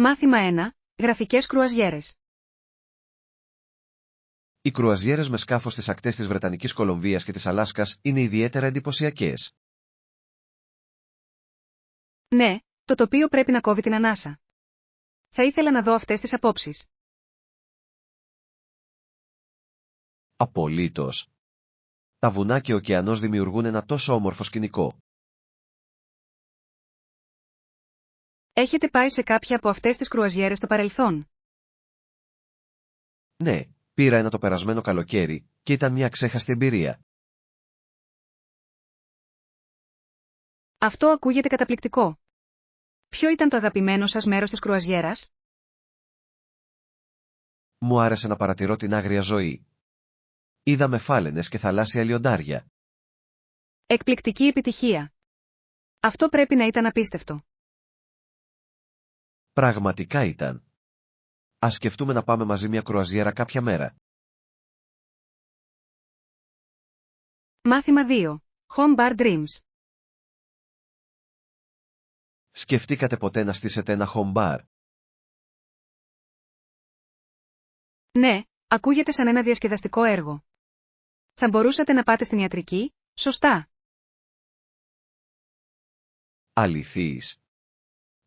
Μάθημα 1. Γραφικές κρουαζιέρες. Οι κρουαζιέρες με σκάφος στις ακτές της Βρετανικής Κολομβίας και της Αλάσκας είναι ιδιαίτερα εντυπωσιακές. Ναι, το τοπίο πρέπει να κόβει την ανάσα. Θα ήθελα να δω αυτές τις απόψεις. Απολύτως. Τα βουνά και ο ωκεανός δημιουργούν ένα τόσο όμορφο σκηνικό. Έχετε πάει σε κάποια από αυτές τις κρουαζιέρες στο παρελθόν? Ναι, πήρα ένα το περασμένο καλοκαίρι και ήταν μια ξέχαστη εμπειρία. Αυτό ακούγεται καταπληκτικό. Ποιο ήταν το αγαπημένο σας μέρος της κρουαζιέρας? Μου άρεσε να παρατηρώ την άγρια ζωή. Είδαμε φάλαινες και θαλάσσια λιοντάρια. Εκπληκτική επιτυχία. Αυτό πρέπει να ήταν απίστευτο. Πραγματικά ήταν. Ας σκεφτούμε να πάμε μαζί μια κρουαζιέρα κάποια μέρα. Μάθημα 2. Home Bar Dreams. Σκεφτήκατε ποτέ να στήσετε ένα home bar? Ναι, ακούγεται σαν ένα διασκεδαστικό έργο. Θα μπορούσατε να πάτε στην ιατρική, σωστά? Αληθείς.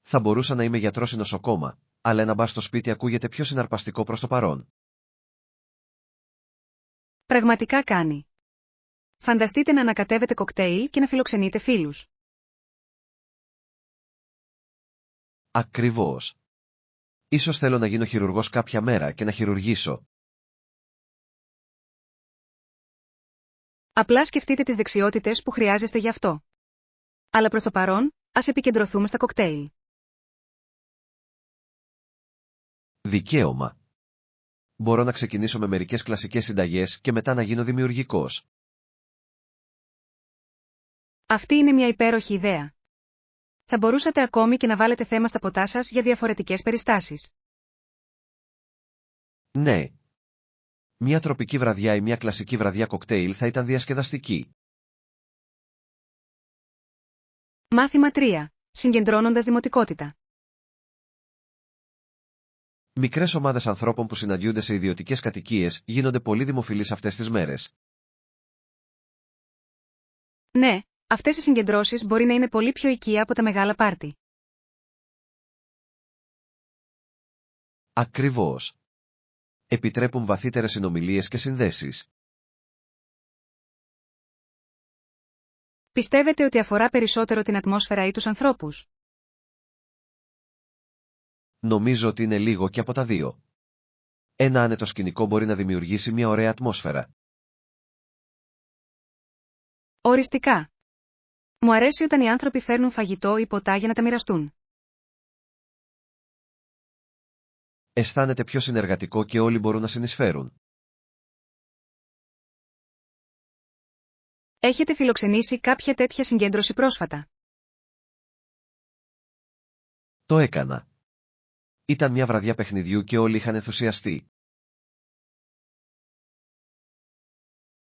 Θα μπορούσα να είμαι γιατρός ή νοσοκόμα, αλλά ένα μπαρ στο σπίτι ακούγεται πιο συναρπαστικό προς το παρόν. Πραγματικά κάνει. Φανταστείτε να ανακατεύετε κοκτέιλ και να φιλοξενείτε φίλους. Ακριβώς. Ίσως θέλω να γίνω χειρουργός κάποια μέρα και να χειρουργήσω. Απλά σκεφτείτε τις δεξιότητες που χρειάζεστε γι' αυτό. Αλλά προς το παρόν, ας επικεντρωθούμε στα κοκτέιλ. Δικαίωμα. Μπορώ να ξεκινήσω με μερικές κλασικές συνταγές και μετά να γίνω δημιουργικός. Αυτή είναι μια υπέροχη ιδέα. Θα μπορούσατε ακόμη και να βάλετε θέμα στα ποτά σας για διαφορετικές περιστάσεις. Ναι. Μια τροπική βραδιά ή μια κλασική βραδιά κοκτέιλ θα ήταν διασκεδαστική. Μάθημα 3. Συγκεντρώνοντας δημοτικότητα. Μικρές ομάδες ανθρώπων που συναντιούνται σε ιδιωτικές κατοικίες γίνονται πολύ δημοφιλείς αυτές τις μέρες. Ναι, αυτές οι συγκεντρώσεις μπορεί να είναι πολύ πιο οικεία από τα μεγάλα πάρτι. Ακριβώς. Επιτρέπουν βαθύτερες συνομιλίες και συνδέσεις. Πιστεύετε ότι αφορά περισσότερο την ατμόσφαιρα ή τους ανθρώπους? Νομίζω ότι είναι λίγο και από τα δύο. Ένα άνετο σκηνικό μπορεί να δημιουργήσει μια ωραία ατμόσφαιρα. Οριστικά. Μου αρέσει όταν οι άνθρωποι φέρνουν φαγητό ή ποτά για να τα μοιραστούν. Αισθάνεται πιο συνεργατικό και όλοι μπορούν να συνεισφέρουν. Έχετε φιλοξενήσει κάποια τέτοια συγκέντρωση πρόσφατα? Το έκανα. Ήταν μια βραδιά παιχνιδιού και όλοι είχαν ενθουσιαστεί.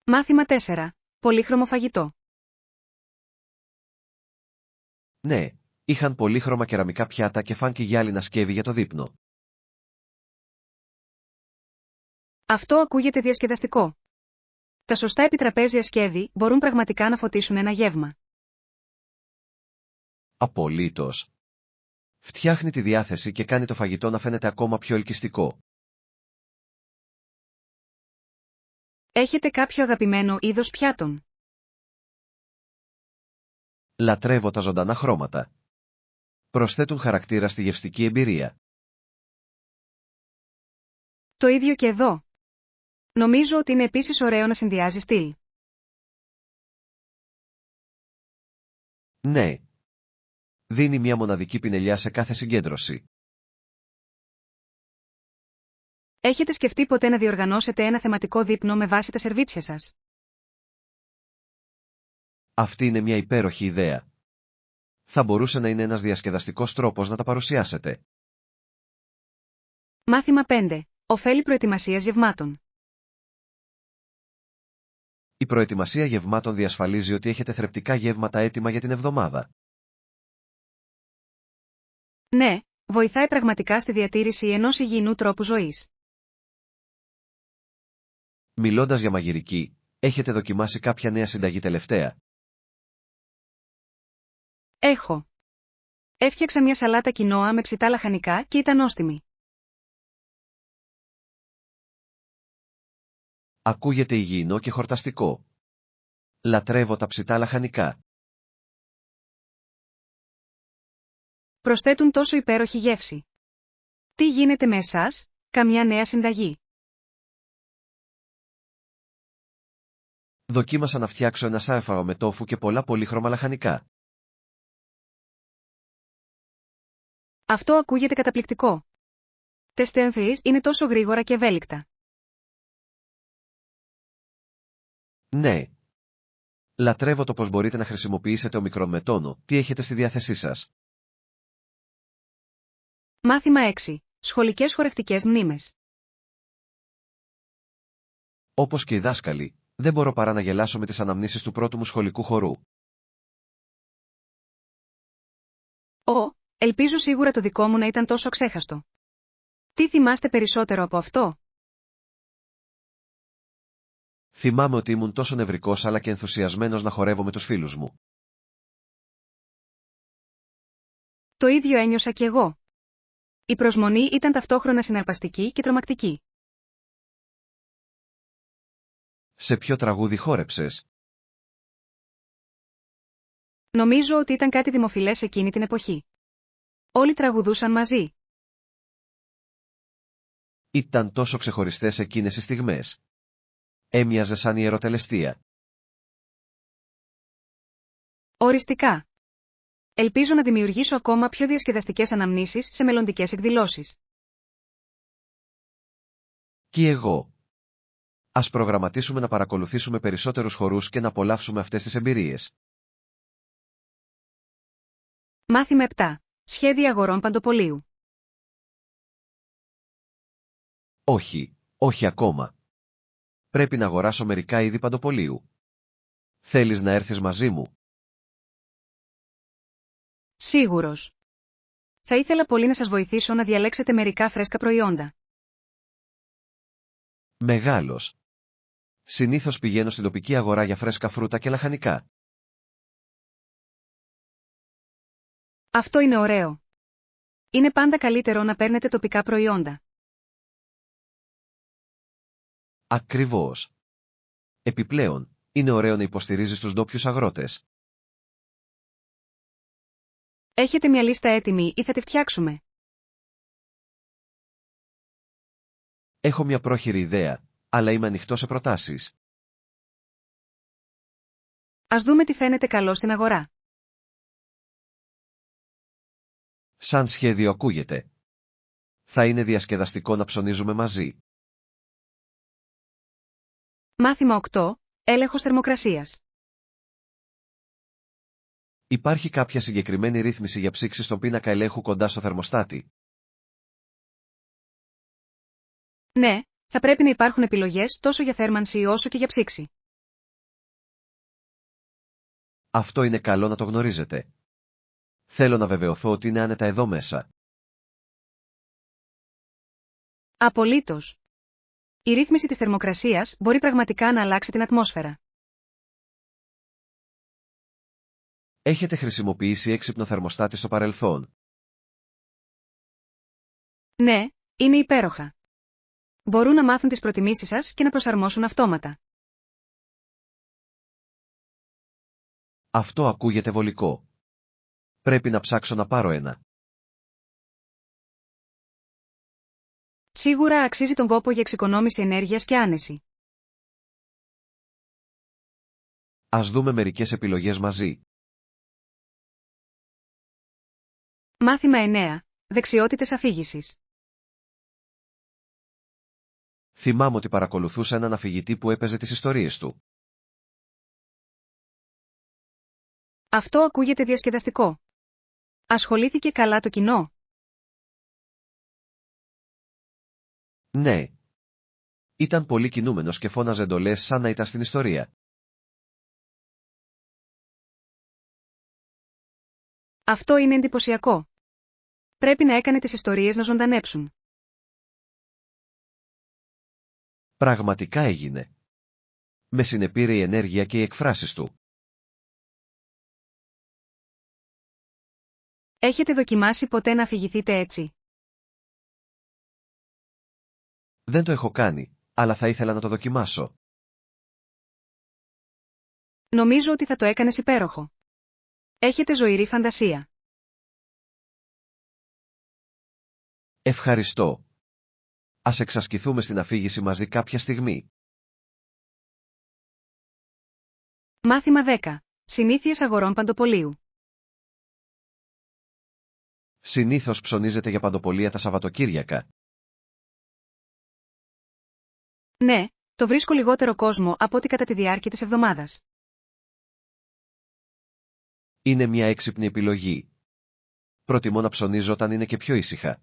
Μάθημα 4. Πολύχρωμο φαγητό. Ναι, είχαν πολύχρωμα κεραμικά πιάτα και φάνκι γυάλινα σκεύη για το δείπνο. Αυτό ακούγεται διασκεδαστικό. Τα σωστά επιτραπέζια σκεύη μπορούν πραγματικά να φωτίσουν ένα γεύμα. Απολύτως. Φτιάχνει τη διάθεση και κάνει το φαγητό να φαίνεται ακόμα πιο ελκυστικό. Έχετε κάποιο αγαπημένο είδος πιάτων? Λατρεύω τα ζωντανά χρώματα. Προσθέτουν χαρακτήρα στη γευστική εμπειρία. Το ίδιο και εδώ. Νομίζω ότι είναι επίσης ωραίο να συνδυάζει στυλ. Ναι. Δίνει μια μοναδική πινελιά σε κάθε συγκέντρωση. Έχετε σκεφτεί ποτέ να διοργανώσετε ένα θεματικό δείπνο με βάση τα σερβίτσια σας? Αυτή είναι μια υπέροχη ιδέα. Θα μπορούσε να είναι ένας διασκεδαστικός τρόπος να τα παρουσιάσετε. Μάθημα 5. Οφέλη προετοιμασίας γευμάτων. Η προετοιμασία γευμάτων διασφαλίζει ότι έχετε θρεπτικά γεύματα έτοιμα για την εβδομάδα. Ναι, Βοηθάει πραγματικά στη διατήρηση ενός υγιεινού τρόπου ζωής. Μιλώντας για μαγειρική, έχετε δοκιμάσει κάποια νέα συνταγή τελευταία? Έχω. Έφτιαξα μια σαλάτα κοινόα με ψητά λαχανικά και ήταν νόστιμη. Ακούγεται υγιεινό και χορταστικό. Λατρεύω τα ψητά λαχανικά. Προσθέτουν τόσο υπέροχη γεύση. Τι γίνεται με εσάς, καμιά νέα συνταγή? Δοκίμασα να φτιάξω ένα σάρφαο με τόφου και πολλά πολύχρωμα λαχανικά. Αυτό ακούγεται καταπληκτικό. Τεστένθρις είναι τόσο γρήγορα και ευέλικτα. Ναι. Λατρεύω το πως μπορείτε να χρησιμοποιήσετε ομικρόν με τόνο. Τι έχετε στη διάθεσή σας? Μάθημα 6. Σχολικές χορευτικές μνήμες. Όπως και οι δάσκαλοι, δεν μπορώ παρά να γελάσω με τις αναμνήσεις του πρώτου μου σχολικού χορού. Ελπίζω σίγουρα το δικό μου να ήταν τόσο ξέχαστο. Τι θυμάστε περισσότερο από αυτό? Θυμάμαι ότι ήμουν τόσο νευρικός αλλά και ενθουσιασμένος να χορεύω με τους φίλους μου. Το ίδιο ένιωσα κι εγώ. Η προσμονή ήταν ταυτόχρονα συναρπαστική και τρομακτική. Σε ποιο τραγούδι χόρεψες? Νομίζω ότι ήταν κάτι δημοφιλές εκείνη την εποχή. Όλοι τραγουδούσαν μαζί. Ήταν τόσο ξεχωριστές εκείνες οι στιγμές. Έμοιαζε σαν ιεροτελεστία. Οριστικά. Ελπίζω να δημιουργήσω ακόμα πιο διασκεδαστικές αναμνήσεις σε μελλοντικές εκδηλώσεις. Κι εγώ. Ας προγραμματίσουμε να παρακολουθήσουμε περισσότερους χορούς και να απολαύσουμε αυτές τις εμπειρίες. Μάθημα 7. Σχέδια αγορών παντοπολίου. Όχι ακόμα. Πρέπει να αγοράσω μερικά είδη παντοπολίου. Θέλεις να έρθεις μαζί μου? Σίγουρος. Θα ήθελα πολύ να σας βοηθήσω να διαλέξετε μερικά φρέσκα προϊόντα. Μεγάλος. Συνήθως πηγαίνω στην τοπική αγορά για φρέσκα φρούτα και λαχανικά. Αυτό είναι ωραίο. Είναι πάντα καλύτερο να παίρνετε τοπικά προϊόντα. Ακριβώς. Επιπλέον, είναι ωραίο να υποστηρίζεις τους ντόπιους αγρότες. Έχετε μια λίστα έτοιμη ή θα τη φτιάξουμε? Έχω μια πρόχειρη ιδέα, αλλά είμαι ανοιχτός σε προτάσεις. Ας δούμε τι φαίνεται καλό στην αγορά. Σαν σχέδιο ακούγεται. Θα είναι διασκεδαστικό να ψωνίζουμε μαζί. Μάθημα 8. Έλεγχος θερμοκρασίας. Υπάρχει κάποια συγκεκριμένη ρύθμιση για ψήξη στον πίνακα ελέγχου κοντά στο θερμοστάτη? Ναι, θα πρέπει να υπάρχουν επιλογές τόσο για θέρμανση όσο και για ψήξη. Αυτό είναι καλό να το γνωρίζετε. Θέλω να βεβαιωθώ ότι είναι άνετα εδώ μέσα. Απολύτως. Η ρύθμιση της θερμοκρασίας μπορεί πραγματικά να αλλάξει την ατμόσφαιρα. Έχετε χρησιμοποιήσει έξυπνο θερμοστάτη στο παρελθόν? Ναι, είναι υπέροχα. Μπορούν να μάθουν τις προτιμήσεις σας και να προσαρμόσουν αυτόματα. Αυτό ακούγεται βολικό. Πρέπει να ψάξω να πάρω ένα. Σίγουρα αξίζει τον κόπο για εξοικονόμηση ενέργειας και άνεση. Ας δούμε μερικές επιλογές μαζί. Μάθημα 9. Δεξιότητες αφήγησης. Θυμάμαι ότι παρακολουθούσα έναν αφηγητή που έπαιζε τις ιστορίες του. Αυτό ακούγεται διασκεδαστικό. Ασχολήθηκε καλά το κοινό? Ναι. Ήταν πολύ κινούμενος και φώναζε εντολές σαν να ήταν στην ιστορία. Αυτό είναι εντυπωσιακό. πρέπει να έκανε τις ιστορίες να ζωντανέψουν. Πραγματικά έγινε. Με συνεπήρε η ενέργεια και οι εκφράσεις του. Έχετε δοκιμάσει ποτέ να αφηγηθείτε έτσι? Δεν το έχω κάνει, αλλά θα ήθελα να το δοκιμάσω. Νομίζω ότι θα το έκανες υπέροχο. Έχετε ζωηρή φαντασία. Ευχαριστώ. Ας εξασκηθούμε στην αφήγηση μαζί κάποια στιγμή. Μάθημα 10. Συνήθειες αγορών παντοπολίου. Συνήθως ψωνίζετε για παντοπολία τα Σαββατοκύριακα. Ναι, το βρίσκω λιγότερο κόσμο από ό,τι κατά τη διάρκεια της εβδομάδας. Είναι μια έξυπνη επιλογή. Προτιμώ να ψωνίζω όταν είναι και πιο ήσυχα.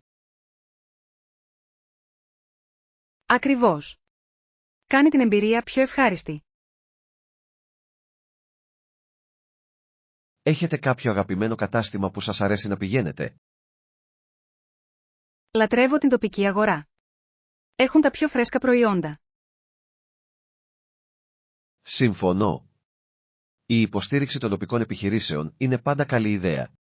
Ακριβώς. Κάνει την εμπειρία πιο ευχάριστη. Έχετε κάποιο αγαπημένο κατάστημα που σας αρέσει να πηγαίνετε? Λατρεύω την τοπική αγορά. Έχουν τα πιο φρέσκα προϊόντα. Συμφωνώ. Η υποστήριξη των τοπικών επιχειρήσεων είναι πάντα καλή ιδέα.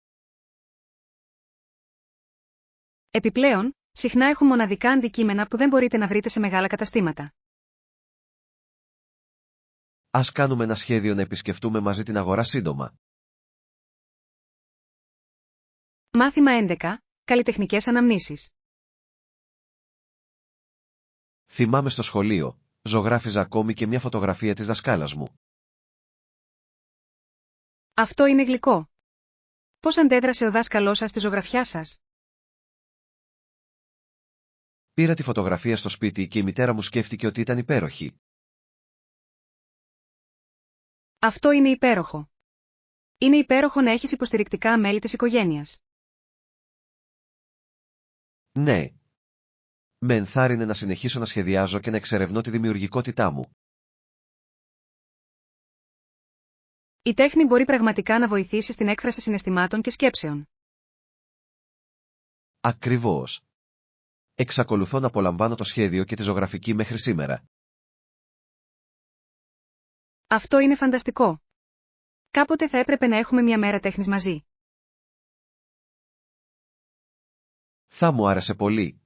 Επιπλέον, συχνά έχουν μοναδικά αντικείμενα που δεν μπορείτε να βρείτε σε μεγάλα καταστήματα. Ας κάνουμε ένα σχέδιο να επισκεφτούμε μαζί την αγορά σύντομα. Μάθημα 11. Καλλιτεχνικές αναμνήσεις. Θυμάμαι στο σχολείο, ζωγράφιζα ακόμη και μια φωτογραφία της δασκάλας μου. Αυτό είναι γλυκό. Πώς αντέδρασε ο δάσκαλός σας στη ζωγραφιά σας? Πήρα τη φωτογραφία στο σπίτι και η μητέρα μου σκέφτηκε ότι ήταν υπέροχη. Αυτό είναι υπέροχο. Είναι υπέροχο να έχεις υποστηρικτικά μέλη της οικογένειας. Ναι. Με ενθάρρυνε να συνεχίσω να σχεδιάζω και να εξερευνώ τη δημιουργικότητά μου. Η τέχνη μπορεί πραγματικά να βοηθήσει στην έκφραση συναισθημάτων και σκέψεων. Ακριβώς. Εξακολουθώ να απολαμβάνω το σχέδιο και τη ζωγραφική μέχρι σήμερα. Αυτό είναι φανταστικό. Κάποτε θα έπρεπε να έχουμε μια μέρα τέχνης μαζί. Θα μου άρεσε πολύ.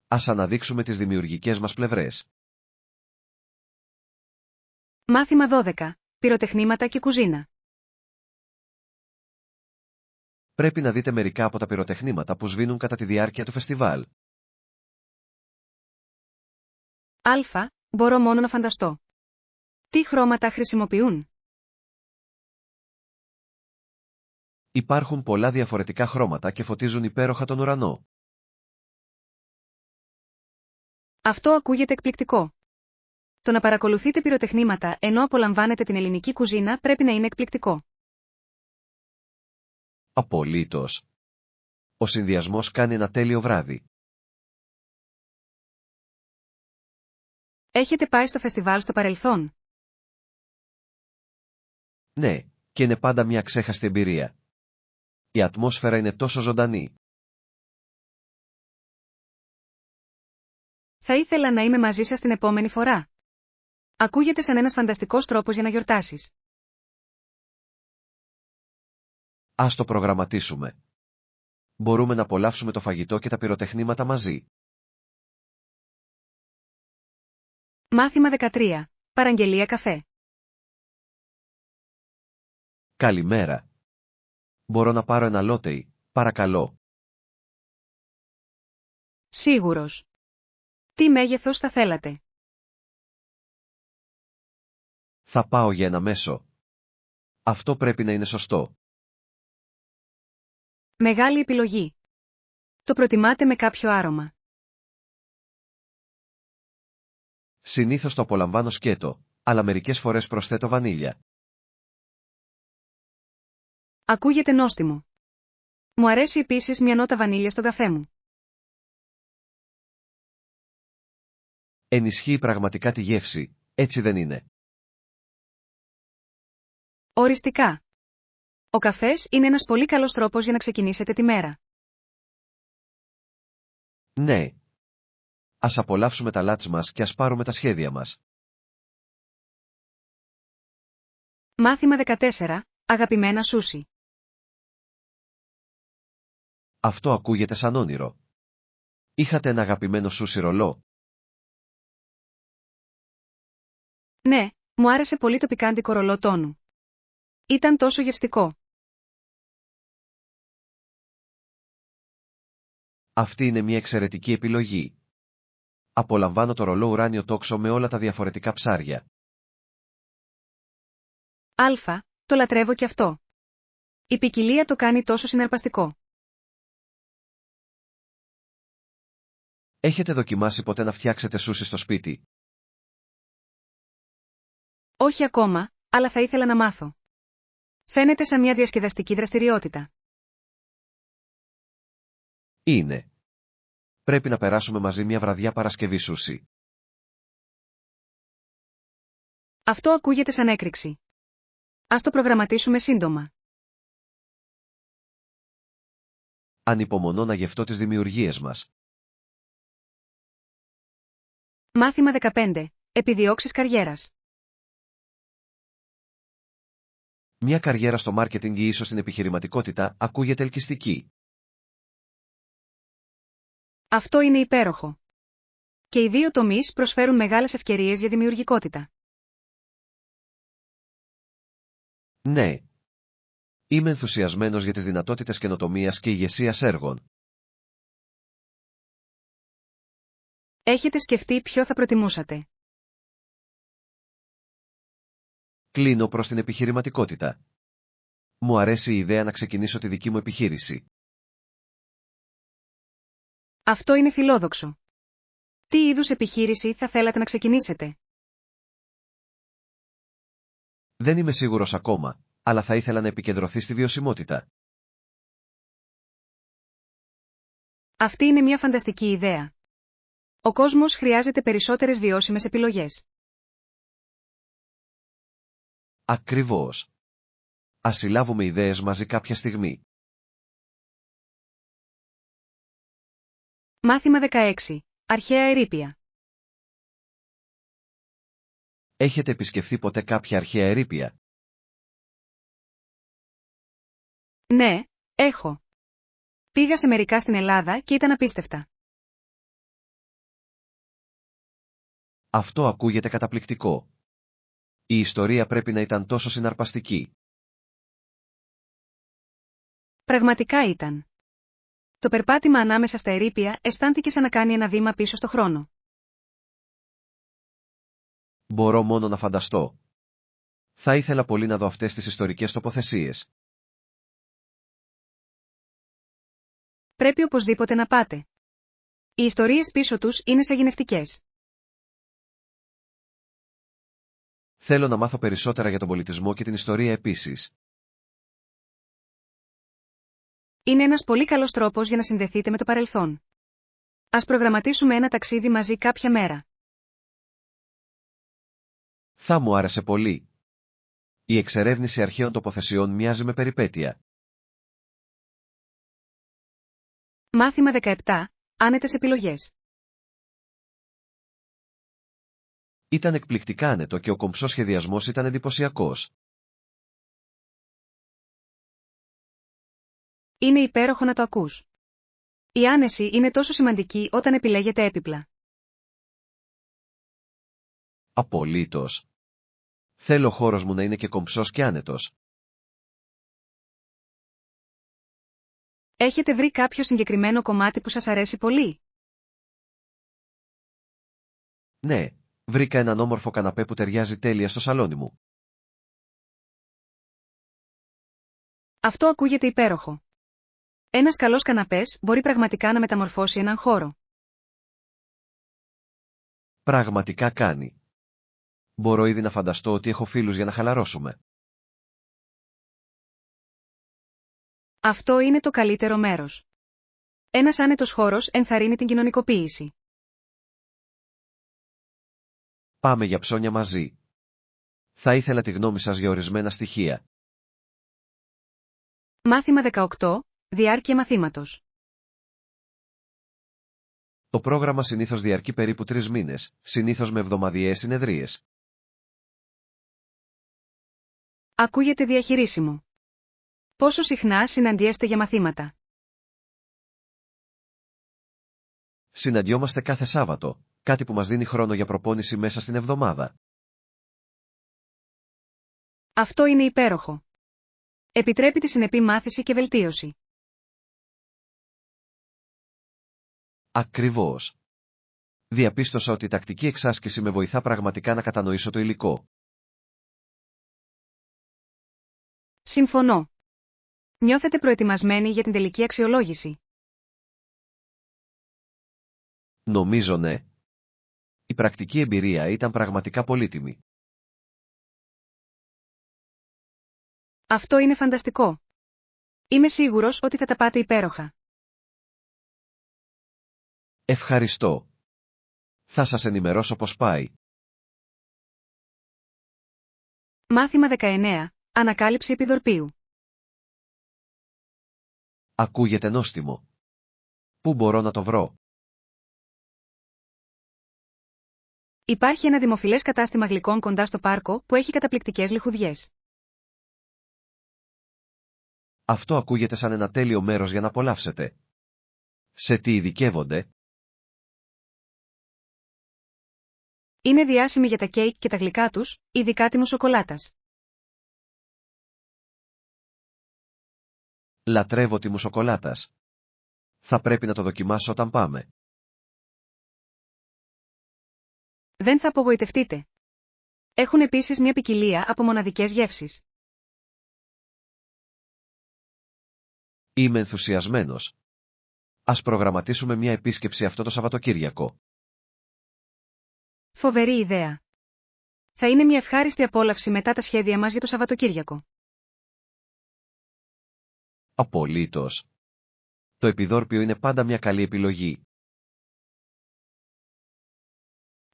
Ας αναδείξουμε τις δημιουργικές μας πλευρές. Μάθημα 12. Πυροτεχνήματα και κουζίνα. Πρέπει να δείτε μερικά από τα πυροτεχνήματα που σβήνουν κατά τη διάρκεια του φεστιβάλ. Α. Μπορώ μόνο να φανταστώ. Τι χρώματα χρησιμοποιούν? Υπάρχουν πολλά διαφορετικά χρώματα και φωτίζουν υπέροχα τον ουρανό. Αυτό ακούγεται εκπληκτικό. Το να παρακολουθείτε πυροτεχνήματα ενώ απολαμβάνετε την ελληνική κουζίνα πρέπει να είναι εκπληκτικό. Απολύτως. Ο συνδυασμός κάνει ένα τέλειο βράδυ. Έχετε πάει στο φεστιβάλ στο παρελθόν? Ναι, και είναι πάντα μια ξέχαστη εμπειρία. Η ατμόσφαιρα είναι τόσο ζωντανή. Θα ήθελα να είμαι μαζί σας την επόμενη φορά. Ακούγεται σαν ένας φανταστικός τρόπος για να γιορτάσεις. Ας το προγραμματίσουμε. Μπορούμε να απολαύσουμε το φαγητό και τα πυροτεχνήματα μαζί. Μάθημα 13. Παραγγελία καφέ. Καλημέρα. Μπορώ να πάρω ένα λότεϊ, παρακαλώ. Σίγουρος. Τι μέγεθος θα θέλατε? Θα πάω για ένα μέσο. Αυτό πρέπει να είναι σωστό. Μεγάλη επιλογή. Το προτιμάτε με κάποιο άρωμα? Συνήθως το απολαμβάνω σκέτο, αλλά μερικές φορές προσθέτω βανίλια. Ακούγεται νόστιμο. Μου αρέσει επίσης μια νότα βανίλια στον καφέ μου. Ενισχύει πραγματικά τη γεύση, έτσι δεν είναι? Οριστικά. Ο καφές είναι ένας πολύ καλός τρόπος για να ξεκινήσετε τη μέρα. Ναι. Ας απολαύσουμε τα λάτς μας και ας πάρουμε τα σχέδια μας. Μάθημα 14. Αγαπημένα σούσι. Αυτό ακούγεται σαν όνειρο. Είχατε ένα αγαπημένο σούσι ρολό? Ναι, μου άρεσε πολύ το πικάντικο ρολό τόνου. Ήταν τόσο γευστικό. Αυτή είναι μια εξαιρετική επιλογή. Απολαμβάνω το ρολό ουράνιο τόξο με όλα τα διαφορετικά ψάρια. Αλφα, το λατρεύω κι αυτό. Η ποικιλία το κάνει τόσο συναρπαστικό. Έχετε δοκιμάσει ποτέ να φτιάξετε σούσι στο σπίτι? Όχι ακόμα, αλλά θα ήθελα να μάθω. Φαίνεται σαν μια διασκεδαστική δραστηριότητα. Είναι. Πρέπει να περάσουμε μαζί μια βραδιά Παρασκευή σούσι. Αυτό ακούγεται σαν έκρηξη. Ας το προγραμματίσουμε σύντομα. Ανυπομονώ να γευτώ τις δημιουργίες μας. Μάθημα 15. Επιδιώξεις καριέρας. Μια καριέρα στο μάρκετινγκ ή ίσως στην επιχειρηματικότητα ακούγεται ελκυστική. Αυτό είναι υπέροχο. Και οι δύο τομείς προσφέρουν μεγάλες ευκαιρίες για δημιουργικότητα. Ναι. Είμαι ενθουσιασμένος για τις δυνατότητες καινοτομίας και ηγεσίας έργων. Έχετε σκεφτεί ποιο θα προτιμούσατε? Κλείνω προς την επιχειρηματικότητα. Μου αρέσει η ιδέα να ξεκινήσω τη δική μου επιχείρηση. Αυτό είναι φιλόδοξο. Τι είδους επιχείρηση θα θέλατε να ξεκινήσετε? Δεν είμαι σίγουρος ακόμα, αλλά θα ήθελα να επικεντρωθεί στη βιωσιμότητα. Αυτή είναι μια φανταστική ιδέα. Ο κόσμος χρειάζεται περισσότερες βιώσιμες επιλογές. Ακριβώς. Ας συλλάβουμε ιδέες μαζί κάποια στιγμή. Μάθημα 16. Αρχαία ερείπια. Έχετε επισκεφθεί ποτέ κάποια αρχαία ερείπια? Ναι, έχω. Πήγα σε μερικά στην Ελλάδα και ήταν απίστευτα. Αυτό ακούγεται καταπληκτικό. Η ιστορία πρέπει να ήταν τόσο συναρπαστική. Πραγματικά ήταν. Το περπάτημα ανάμεσα στα ερείπια αισθάνθηκε σαν να κάνει ένα βήμα πίσω στο χρόνο. Μπορώ μόνο να φανταστώ. Θα ήθελα πολύ να δω αυτές τις ιστορικές τοποθεσίες. Πρέπει οπωσδήποτε να πάτε. Οι ιστορίες πίσω τους είναι σαγηνευτικές. Θέλω να μάθω περισσότερα για τον πολιτισμό και την ιστορία επίσης. Είναι ένας πολύ καλός τρόπος για να συνδεθείτε με το παρελθόν. Ας προγραμματίσουμε ένα ταξίδι μαζί κάποια μέρα. Θα μου άρεσε πολύ. Η εξερεύνηση αρχαίων τοποθεσιών μοιάζει με περιπέτεια. Μάθημα 17. Άνετες επιλογές. Ήταν εκπληκτικά άνετο και ο κομψός σχεδιασμός ήταν εντυπωσιακός. Είναι υπέροχο να το ακούς. Η άνεση είναι τόσο σημαντική όταν επιλέγετε έπιπλα. Απολύτως. Θέλω ο χώρος μου να είναι και κομψός και άνετος. Έχετε βρει κάποιο συγκεκριμένο κομμάτι που σας αρέσει πολύ? Ναι, βρήκα έναν όμορφο καναπέ που ταιριάζει τέλεια στο σαλόνι μου. Αυτό ακούγεται υπέροχο. Ένας καλός καναπές μπορεί πραγματικά να μεταμορφώσει έναν χώρο. Πραγματικά κάνει. Μπορώ ήδη να φανταστώ ότι έχω φίλους για να χαλαρώσουμε. Αυτό είναι το καλύτερο μέρος. Ένας άνετος χώρος ενθαρρύνει την κοινωνικοποίηση. Πάμε για ψώνια μαζί. Θα ήθελα τη γνώμη σας για ορισμένα στοιχεία. Μάθημα 18. Διάρκεια μαθήματος. Το πρόγραμμα συνήθως διαρκεί περίπου 3 μήνες, συνήθως με εβδομαδιαίες συνεδρίες. Ακούγεται διαχειρίσιμο. Πόσο συχνά συναντιέστε για μαθήματα? Συναντιόμαστε κάθε Σάββατο, κάτι που μας δίνει χρόνο για προπόνηση μέσα στην εβδομάδα. Αυτό είναι υπέροχο. Επιτρέπει τη συνεπή μάθηση και βελτίωση. Ακριβώς. Διαπίστωσα ότι η τακτική εξάσκηση με βοηθά πραγματικά να κατανοήσω το υλικό. Συμφωνώ. Νιώθετε προετοιμασμένοι για την τελική αξιολόγηση? Νομίζω ναι. Η πρακτική εμπειρία ήταν πραγματικά πολύτιμη. Αυτό είναι φανταστικό. Είμαι σίγουρος ότι θα τα πάτε υπέροχα. Ευχαριστώ. Θα σας ενημερώσω πώς πάει. Μάθημα 19. Ανακάλυψη επιδορπίου. Ακούγεται νόστιμο. Πού μπορώ να το βρω? Υπάρχει ένα δημοφιλές κατάστημα γλυκών κοντά στο πάρκο που έχει καταπληκτικές λιχουδιές. Αυτό ακούγεται σαν ένα τέλειο μέρος για να απολαύσετε. Σε τι ειδικεύονται? Είναι διάσημοι για τα κέικ και τα γλυκά τους, ειδικά τη μουσοκολάτας. Λατρεύω τη μουσοκολάτας. Θα πρέπει να το δοκιμάσω όταν πάμε. Δεν θα απογοητευτείτε. Έχουν επίσης μια ποικιλία από μοναδικές γεύσεις. Είμαι ενθουσιασμένος. Ας προγραμματίσουμε μια επίσκεψη αυτό το Σαββατοκύριακο. Φοβερή ιδέα. Θα είναι μια ευχάριστη απόλαυση μετά τα σχέδια μας για το Σαββατοκύριακο. Απολύτως. Το επιδόρπιο είναι πάντα μια καλή επιλογή.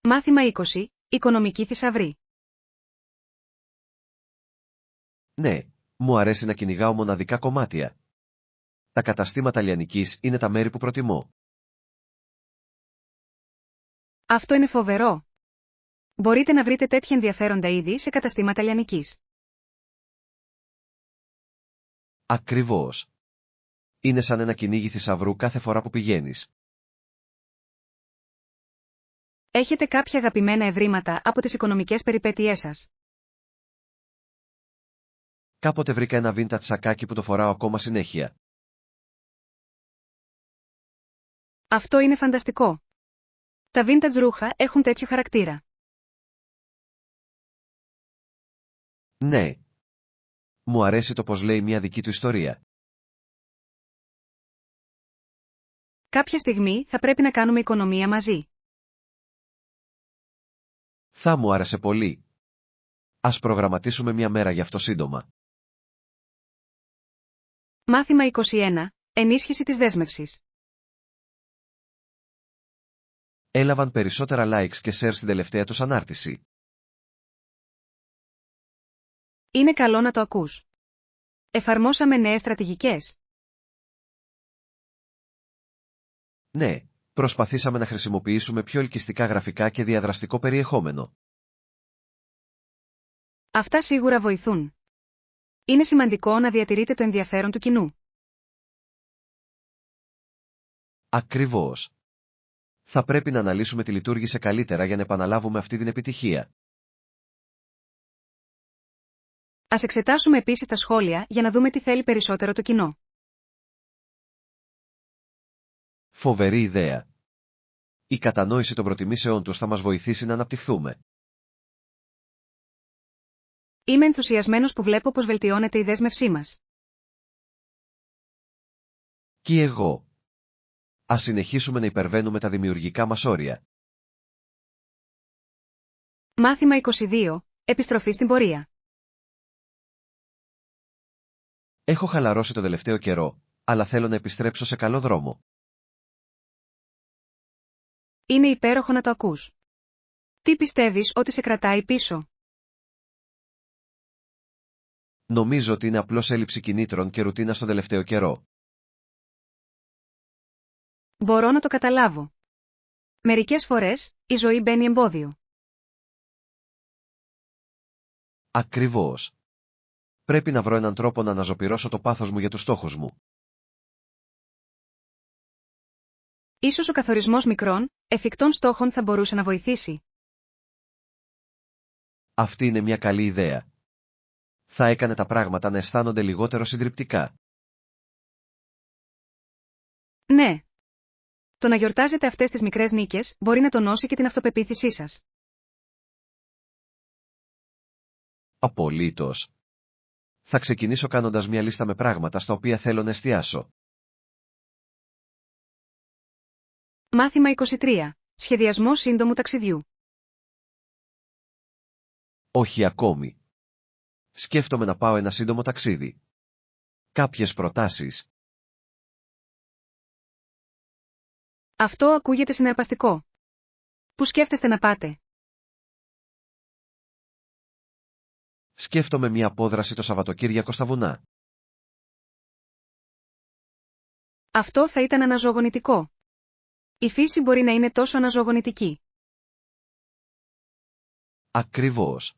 Μάθημα 20. Οικονομική θησαυρή. Ναι, μου αρέσει να κυνηγάω μοναδικά κομμάτια. Τα καταστήματα λιανικής είναι τα μέρη που προτιμώ. Αυτό είναι φοβερό. Μπορείτε να βρείτε τέτοια ενδιαφέροντα είδη σε καταστήματα λιανικής. Ακριβώς. Είναι σαν ένα κυνήγι θησαυρού κάθε φορά που πηγαίνεις. Έχετε κάποια αγαπημένα ευρήματα από τις οικονομικές περιπέτειές σας? Κάποτε βρήκα ένα vintage σακάκι που το φοράω ακόμα συνέχεια. Αυτό είναι φανταστικό. Τα vintage ρούχα έχουν τέτοιο χαρακτήρα. Ναι. Μου αρέσει το πως λέει μια δική του ιστορία. Κάποια στιγμή θα πρέπει να κάνουμε οικονομία μαζί. Θα μου άρεσε πολύ. Ας προγραμματίσουμε μια μέρα γι' αυτό σύντομα. Μάθημα 21. Ενίσχυση της δέσμευσης. Έλαβαν περισσότερα likes και share στην τελευταία τους ανάρτηση. Είναι καλό να το ακούς. Εφαρμόσαμε νέες στρατηγικές. Ναι, προσπαθήσαμε να χρησιμοποιήσουμε πιο ελκυστικά γραφικά και διαδραστικό περιεχόμενο. Αυτά σίγουρα βοηθούν. Είναι σημαντικό να διατηρείτε το ενδιαφέρον του κοινού. Ακριβώς. Θα πρέπει να αναλύσουμε τι λειτουργήσε καλύτερα για να επαναλάβουμε αυτή την επιτυχία. Ας εξετάσουμε επίσης τα σχόλια για να δούμε τι θέλει περισσότερο το κοινό. Φοβερή ιδέα. Η κατανόηση των προτιμήσεών τους θα μας βοηθήσει να αναπτυχθούμε. Είμαι ενθουσιασμένος που βλέπω πως βελτιώνεται η δέσμευσή μας. Και εγώ. Ας συνεχίσουμε να υπερβαίνουμε τα δημιουργικά μας όρια. Μάθημα 22. Επιστροφή στην πορεία. Έχω χαλαρώσει το τελευταίο καιρό, αλλά θέλω να επιστρέψω σε καλό δρόμο. Είναι υπέροχο να το ακούς. Τι πιστεύεις ότι σε κρατάει πίσω? Νομίζω ότι είναι απλώς έλλειψη κινήτρων και ρουτίνα στο τελευταίο καιρό. Μπορώ να το καταλάβω. Μερικές φορές, η ζωή μπαίνει εμπόδιο. Ακριβώς. Πρέπει να βρω έναν τρόπο να αναζωπυρώσω το πάθος μου για τους στόχους μου. Ίσως ο καθορισμός μικρών, εφικτών στόχων θα μπορούσε να βοηθήσει. Αυτή είναι μια καλή ιδέα. Θα έκανε τα πράγματα να αισθάνονται λιγότερο συντριπτικά. Ναι. Το να γιορτάζετε αυτές τις μικρές νίκες μπορεί να τονώσει και την αυτοπεποίθησή σας. Απολύτως. Θα ξεκινήσω κάνοντας μια λίστα με πράγματα στα οποία θέλω να εστιάσω. Μάθημα 23. Σχεδιασμός σύντομου ταξιδιού. Όχι ακόμη. Σκέφτομαι να πάω ένα σύντομο ταξίδι. Κάποιες προτάσεις. Αυτό ακούγεται συναρπαστικό. Πού σκέφτεστε να πάτε? Σκέφτομαι μια απόδραση το Σαββατοκύριακο στα βουνά. Αυτό θα ήταν αναζωογονητικό. Η φύση μπορεί να είναι τόσο αναζωογονητική. Ακριβώς.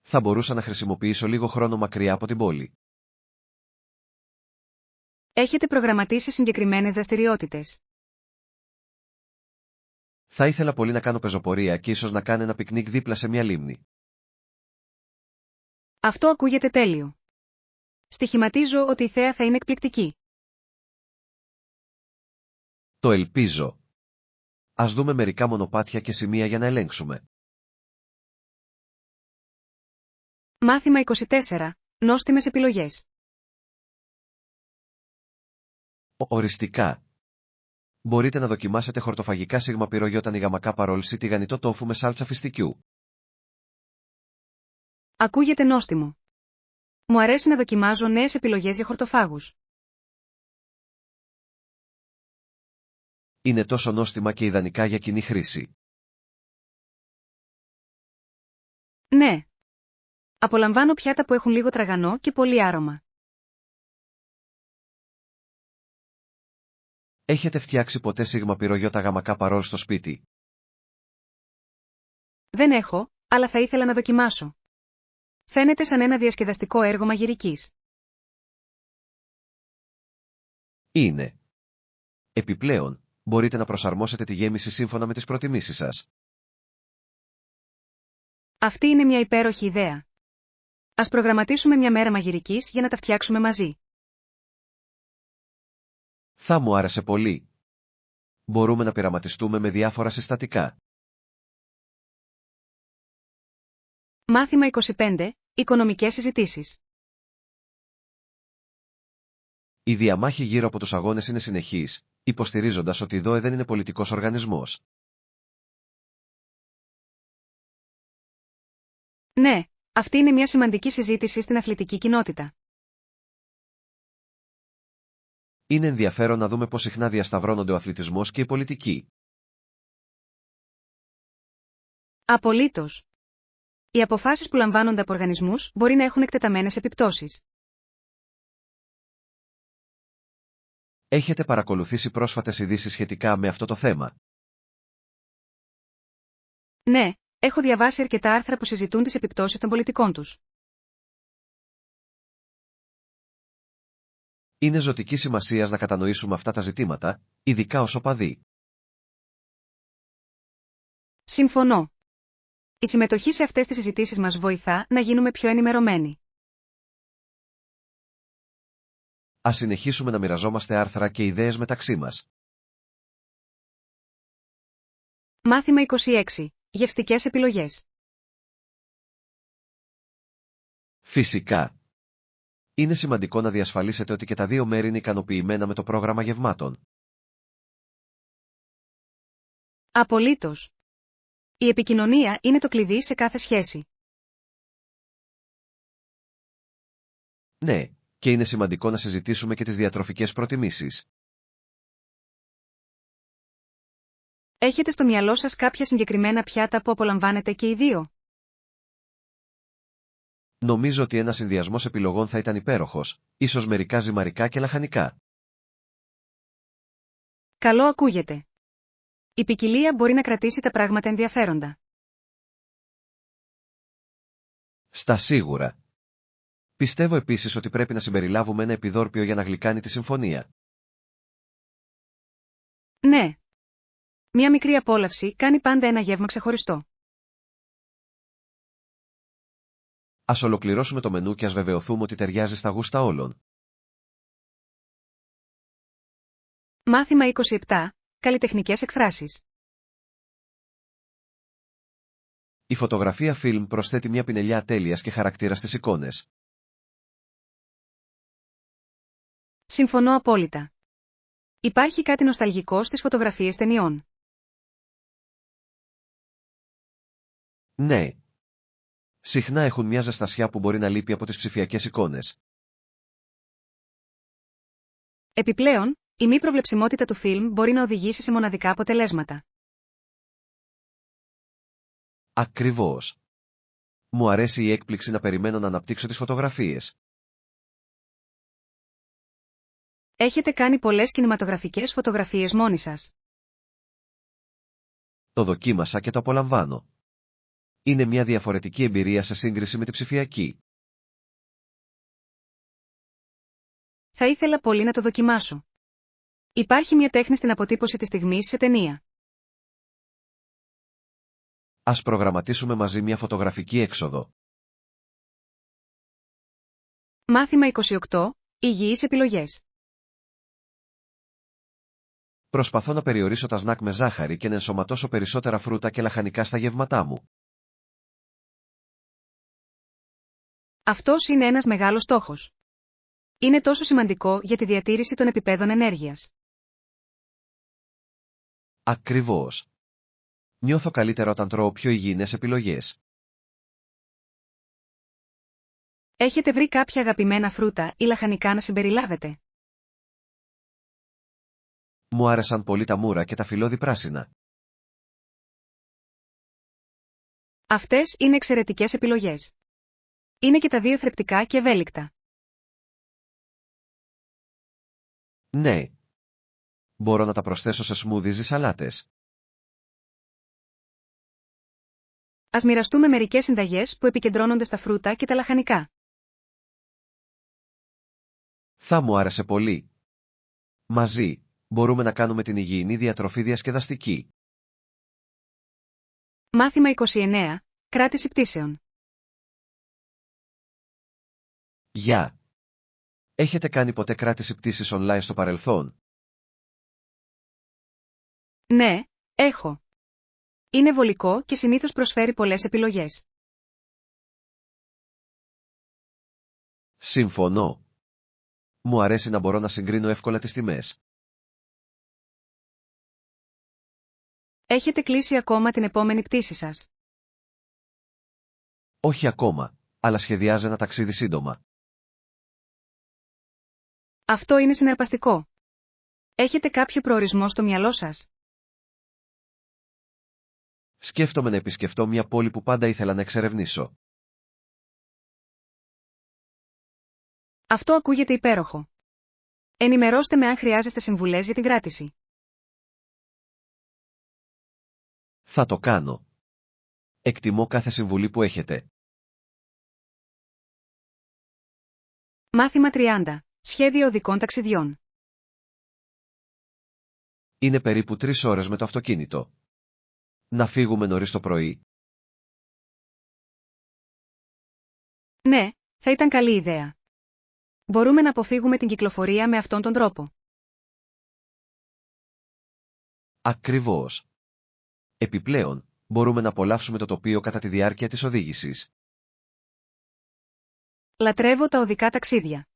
Θα μπορούσα να χρησιμοποιήσω λίγο χρόνο μακριά από την πόλη. Έχετε προγραμματίσει συγκεκριμένες δραστηριότητες? Θα ήθελα πολύ να κάνω πεζοπορία και ίσως να κάνω ένα πικνίκ δίπλα σε μια λίμνη. Αυτό ακούγεται τέλειο. Στοιχηματίζω ότι η θέα θα είναι εκπληκτική. Το ελπίζω. Ας δούμε μερικά μονοπάτια και σημεία για να ελέγξουμε. Μάθημα 24. Νόστιμες επιλογές. Οριστικά. Μπορείτε να δοκιμάσετε χορτοφαγικά σίγμα πυρογιό τανιγαμακά παρόλση τηγανιτό τόφου με σάλτσα φιστικιού. Ακούγεται νόστιμο. Μου αρέσει να δοκιμάζω νέες επιλογές για χορτοφάγους. Είναι τόσο νόστιμα και ιδανικά για κοινή χρήση. Ναι. Απολαμβάνω πιάτα που έχουν λίγο τραγανό και πολύ άρωμα. Έχετε φτιάξει ποτέ σίγμα πυρογιό ταγαμακά παρόλ στο σπίτι? Δεν έχω, αλλά θα ήθελα να δοκιμάσω. Φαίνεται σαν ένα διασκεδαστικό έργο μαγειρικής. Είναι. Επιπλέον, μπορείτε να προσαρμόσετε τη γέμιση σύμφωνα με τις προτιμήσεις σας. Αυτή είναι μια υπέροχη ιδέα. Ας προγραμματίσουμε μια μέρα μαγειρικής για να τα φτιάξουμε μαζί. Θα μου άρεσε πολύ. Μπορούμε να πειραματιστούμε με διάφορα συστατικά. Μάθημα 25. Οικονομικές συζητήσεις. Η διαμάχη γύρω από τους αγώνες είναι συνεχής, υποστηρίζοντας ότι η ΔΟΕ δεν είναι πολιτικός οργανισμός. Ναι, αυτή είναι μια σημαντική συζήτηση στην αθλητική κοινότητα. Είναι ενδιαφέρον να δούμε πώς συχνά διασταυρώνονται ο αθλητισμός και η πολιτική. Απολύτως. Οι αποφάσεις που λαμβάνονται από οργανισμούς μπορεί να έχουν εκτεταμένες επιπτώσεις. Έχετε παρακολουθήσει πρόσφατες ειδήσεις σχετικά με αυτό το θέμα? Ναι, έχω διαβάσει αρκετά άρθρα που συζητούν τις επιπτώσεις των πολιτικών τους. Είναι ζωτική σημασίας να κατανοήσουμε αυτά τα ζητήματα, ειδικά ως οπαδοί. Συμφωνώ. Η συμμετοχή σε αυτές τις συζητήσεις μας βοηθά να γίνουμε πιο ενημερωμένοι. Ας συνεχίσουμε να μοιραζόμαστε άρθρα και ιδέες μεταξύ μας. Μάθημα 26. Γευστικές επιλογές. Φυσικά. Είναι σημαντικό να διασφαλίσετε ότι και τα δύο μέρη είναι ικανοποιημένα με το πρόγραμμα γευμάτων. Απολύτως. Η επικοινωνία είναι το κλειδί σε κάθε σχέση. Ναι, και είναι σημαντικό να συζητήσουμε και τις διατροφικές προτιμήσεις. Έχετε στο μυαλό σας κάποια συγκεκριμένα πιάτα που απολαμβάνετε και οι δύο? Νομίζω ότι ένας συνδυασμός επιλογών θα ήταν υπέροχος, ίσως μερικά ζυμαρικά και λαχανικά. Καλό ακούγεται. Η ποικιλία μπορεί να κρατήσει τα πράγματα ενδιαφέροντα. Στα σίγουρα. Πιστεύω επίσης ότι πρέπει να συμπεριλάβουμε ένα επιδόρπιο για να γλυκάνει τη συμφωνία. Ναι. Μια μικρή απόλαυση κάνει πάντα ένα γεύμα ξεχωριστό. Ας ολοκληρώσουμε το μενού και ας βεβαιωθούμε ότι ταιριάζει στα γούστα όλων. Μάθημα 27. Καλλιτεχνικές εκφράσεις. Η φωτογραφία φιλμ προσθέτει μια πινελιά τέλειας και χαρακτήρα στις εικόνες. Συμφωνώ απόλυτα. Υπάρχει κάτι νοσταλγικό στις φωτογραφίες ταινιών. Ναι. Συχνά έχουν μια ζεστασιά που μπορεί να λείπει από τις ψηφιακές εικόνες. Επιπλέον, η μη προβλεψιμότητα του φιλμ μπορεί να οδηγήσει σε μοναδικά αποτελέσματα. Ακριβώς. Μου αρέσει η έκπληξη να περιμένω να αναπτύξω τις φωτογραφίες. Έχετε κάνει πολλές κινηματογραφικές φωτογραφίες μόνοι σας. Το δοκίμασα και το απολαμβάνω. Είναι μια διαφορετική εμπειρία σε σύγκριση με τη ψηφιακή. Θα ήθελα πολύ να το δοκιμάσω. Υπάρχει μια τέχνη στην αποτύπωση της στιγμής σε ταινία. Ας προγραμματίσουμε μαζί μια φωτογραφική έξοδο. Μάθημα 28. Υγιείς επιλογές. Προσπαθώ να περιορίσω τα σνακ με ζάχαρη και να ενσωματώσω περισσότερα φρούτα και λαχανικά στα γεύματά μου. Αυτός είναι ένας μεγάλος στόχος. Είναι τόσο σημαντικό για τη διατήρηση των επιπέδων ενέργειας. Ακριβώς. Νιώθω καλύτερα όταν τρώω πιο υγιεινές επιλογές. Έχετε βρει κάποια αγαπημένα φρούτα ή λαχανικά να συμπεριλάβετε? Μου άρεσαν πολύ τα μούρα και τα φυλλώδη πράσινα. Αυτές είναι εξαιρετικές επιλογές. Είναι και τα δύο θρεπτικά και ευέλικτα. Ναι. Μπορώ να τα προσθέσω σε σμούδις ή σαλάτες. Ας μοιραστούμε μερικές συνταγές που επικεντρώνονται στα φρούτα και τα λαχανικά. Θα μου άρεσε πολύ. Μαζί, μπορούμε να κάνουμε την υγιεινή διατροφή διασκεδαστική. Μάθημα 29. Κράτηση πτήσεων. Γεια. Έχετε κάνει ποτέ κράτηση πτήσης online στο παρελθόν? Ναι, έχω. Είναι βολικό και συνήθως προσφέρει πολλές επιλογές. Συμφωνώ. Μου αρέσει να μπορώ να συγκρίνω εύκολα τις τιμές. Έχετε κλείσει ακόμα την επόμενη πτήση σας? Όχι ακόμα, αλλά σχεδιάζω ένα ταξίδι σύντομα. Αυτό είναι συναρπαστικό. Έχετε κάποιο προορισμό στο μυαλό σας? Σκέφτομαι να επισκεφτώ μια πόλη που πάντα ήθελα να εξερευνήσω. Αυτό ακούγεται υπέροχο. Ενημερώστε με αν χρειάζεστε συμβουλές για την κράτηση. Θα το κάνω. Εκτιμώ κάθε συμβουλή που έχετε. Μάθημα 30. Σχέδιο οδικών ταξιδιών. Είναι περίπου 3 ώρες με το αυτοκίνητο. Να φύγουμε νωρίς το πρωί. Ναι, θα ήταν καλή ιδέα. Μπορούμε να αποφύγουμε την κυκλοφορία με αυτόν τον τρόπο. Ακριβώς. Επιπλέον, μπορούμε να απολαύσουμε το τοπίο κατά τη διάρκεια της οδήγησης. Λατρεύω τα οδικά ταξίδια.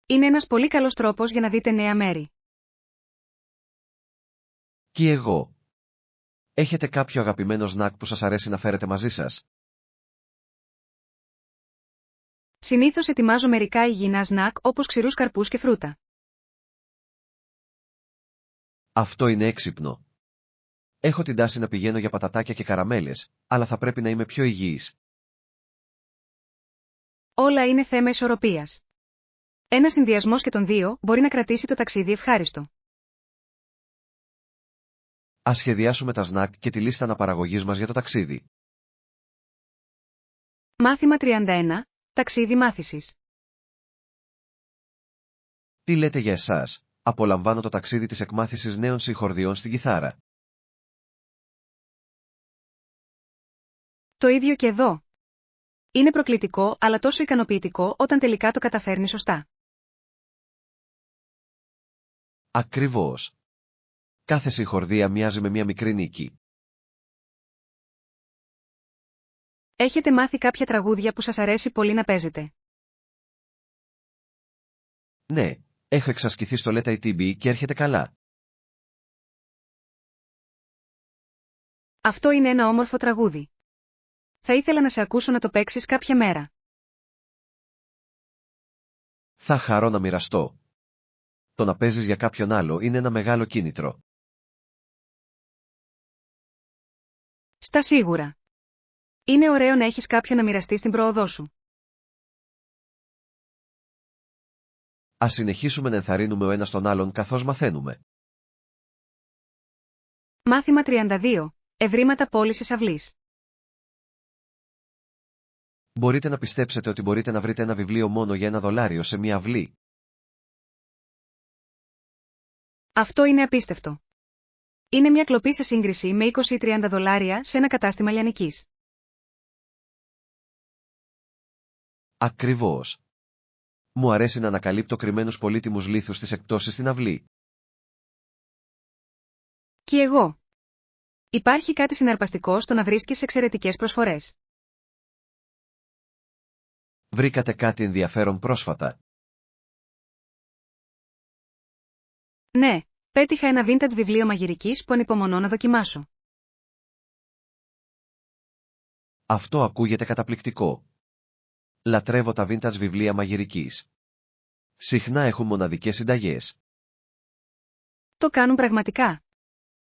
Είναι ένας πολύ καλός τρόπος για να δείτε νέα μέρη. Και εγώ. Έχετε κάποιο αγαπημένο σνακ που σας αρέσει να φέρετε μαζί σας? Συνήθως ετοιμάζω μερικά υγιεινά σνακ όπως ξηρούς καρπούς και φρούτα. Αυτό είναι έξυπνο. Έχω την τάση να πηγαίνω για πατατάκια και καραμέλες, αλλά θα πρέπει να είμαι πιο υγιής. Όλα είναι θέμα ισορροπίας. Ένας συνδυασμός και των δύο μπορεί να κρατήσει το ταξίδι ευχάριστο. Ας σχεδιάσουμε τα σνακ και τη λίστα αναπαραγωγής μας για το ταξίδι. Μάθημα 31. Ταξίδι μάθησης. Τι λέτε για εσάς? Απολαμβάνω το ταξίδι της εκμάθησης νέων συγχορδιών στην κιθάρα. Το ίδιο και εδώ. Είναι προκλητικό αλλά τόσο ικανοποιητικό όταν τελικά το καταφέρνει σωστά. Ακριβώς. Κάθε συγχορδία μοιάζει με μια μικρή νίκη. Έχετε μάθει κάποια τραγούδια που σας αρέσει πολύ να παίζετε? Ναι, έχω εξασκηθεί στο Let It Be και έρχεται καλά. Αυτό είναι ένα όμορφο τραγούδι. Θα ήθελα να σε ακούσω να το παίξεις κάποια μέρα. Θα χαρώ να μοιραστώ. Το να παίζεις για κάποιον άλλο είναι ένα μεγάλο κίνητρο. Στα σίγουρα. Είναι ωραίο να έχεις κάποιον να μοιραστεί την πρόοδό σου. Ας συνεχίσουμε να ενθαρρύνουμε ο ένας τον άλλον καθώς μαθαίνουμε. Μάθημα 32. Ευρήματα πώλησης αυλής. Μπορείτε να πιστέψετε ότι μπορείτε να βρείτε ένα βιβλίο μόνο για $1 σε μια αυλή? Αυτό είναι απίστευτο. Είναι μια κλοπή σε σύγκριση με $20 ή $30 σε ένα κατάστημα λιανικής. Ακριβώς. Μου αρέσει να ανακαλύπτω κρυμμένους πολύτιμους λίθους στις εκπτώσεις στην αυλή. Κι εγώ. Υπάρχει κάτι συναρπαστικό στο να βρίσκεις εξαιρετικές προσφορές. Βρήκατε κάτι ενδιαφέρον πρόσφατα? Ναι, πέτυχα ένα vintage βιβλίο μαγειρικής που ανυπομονώ να δοκιμάσω. Αυτό ακούγεται καταπληκτικό. Λατρεύω τα vintage βιβλία μαγειρικής. Συχνά έχουν μοναδικές συνταγές. Το κάνουν πραγματικά.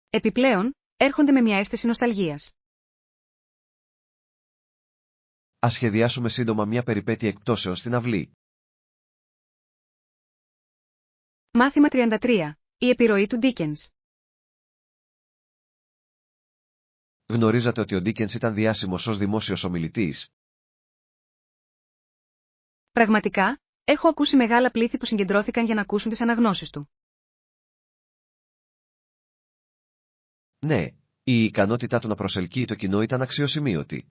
Επιπλέον, έρχονται με μια αίσθηση νοσταλγίας. Ας σχεδιάσουμε σύντομα μια περιπέτεια εκπτώσεων στην αυλή. Μάθημα 33. Η επιρροή του Dickens. Γνωρίζατε ότι ο Dickens ήταν διάσημος ως δημόσιος ομιλητής? Πραγματικά, έχω ακούσει μεγάλα πλήθη που συγκεντρώθηκαν για να ακούσουν τις αναγνώσεις του. Ναι, η ικανότητά του να προσελκύει το κοινό ήταν αξιοσημείωτη.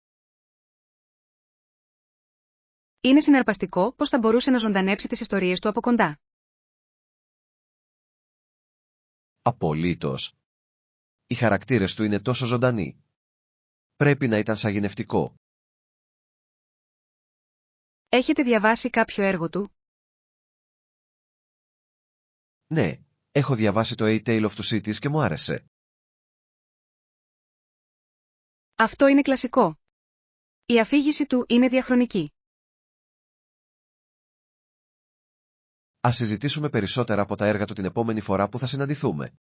Είναι συναρπαστικό πώς θα μπορούσε να ζωντανέψει τις ιστορίες του από κοντά. Απολύτως. Οι χαρακτήρες του είναι τόσο ζωντανοί. Πρέπει να ήταν σαγηνευτικό. Έχετε διαβάσει κάποιο έργο του? Ναι, έχω διαβάσει το A Tale of Two Cities και μου άρεσε. Αυτό είναι κλασικό. Η αφήγηση του είναι διαχρονική. Ας συζητήσουμε περισσότερα από τα έργα του την επόμενη φορά που θα συναντηθούμε.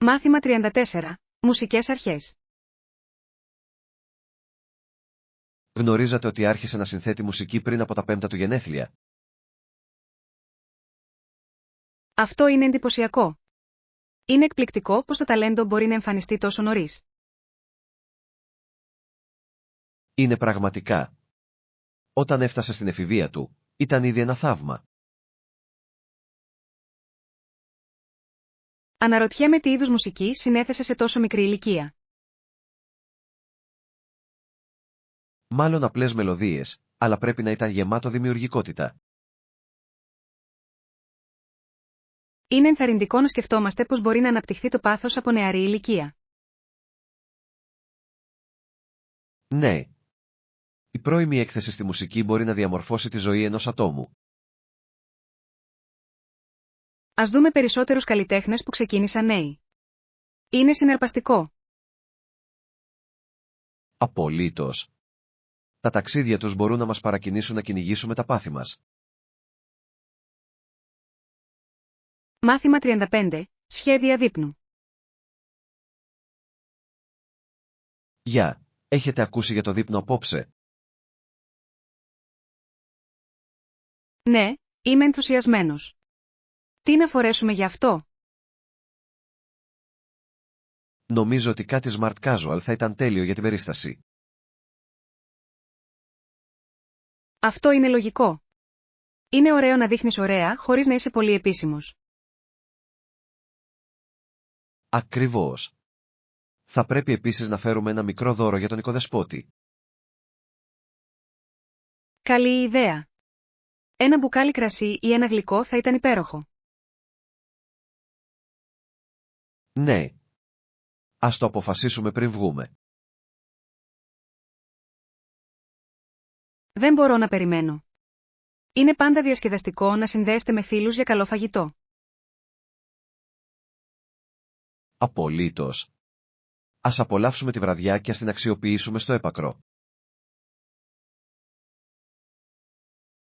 Μάθημα 34. Μουσικές αρχές. Γνωρίζατε ότι άρχισε να συνθέτει μουσική πριν από τα 5 του γενέθλια? Αυτό είναι εντυπωσιακό. Είναι εκπληκτικό πως το ταλέντο μπορεί να εμφανιστεί τόσο νωρίς. Είναι πραγματικά. Όταν έφτασε στην εφηβεία του, ήταν ήδη ένα θαύμα. Αναρωτιέμαι τι είδους μουσική συνέθεσε σε τόσο μικρή ηλικία. Μάλλον απλές μελωδίες, αλλά πρέπει να ήταν γεμάτο δημιουργικότητα. Είναι ενθαρρυντικό να σκεφτόμαστε πως μπορεί να αναπτυχθεί το πάθος από νεαρή ηλικία. Ναι. Η πρώιμη έκθεση στη μουσική μπορεί να διαμορφώσει τη ζωή ενός ατόμου. Ας δούμε περισσότερους καλλιτέχνες που ξεκίνησαν νέοι. Είναι συναρπαστικό. Απολύτως. Τα ταξίδια τους μπορούν να μας παρακινήσουν να κυνηγήσουμε τα πάθη μας. Μάθημα 35. Σχέδια δείπνου. Γεια, έχετε ακούσει για το δείπνο απόψε? Ναι, είμαι ενθουσιασμένος. Τι να φορέσουμε γι' αυτό? Νομίζω ότι κάτι smart casual θα ήταν τέλειο για την περίσταση. Αυτό είναι λογικό. Είναι ωραίο να δείχνεις ωραία χωρίς να είσαι πολύ επίσημος. Ακριβώς. Θα πρέπει επίσης να φέρουμε ένα μικρό δώρο για τον οικοδεσπότη. Καλή ιδέα. Ένα μπουκάλι κρασί ή ένα γλυκό θα ήταν υπέροχο. Ναι. Ας το αποφασίσουμε πριν βγούμε. Δεν μπορώ να περιμένω. Είναι πάντα διασκεδαστικό να συνδέεστε με φίλους για καλό φαγητό. Απολύτως. Ας απολαύσουμε τη βραδιά και ας την αξιοποιήσουμε στο έπακρο.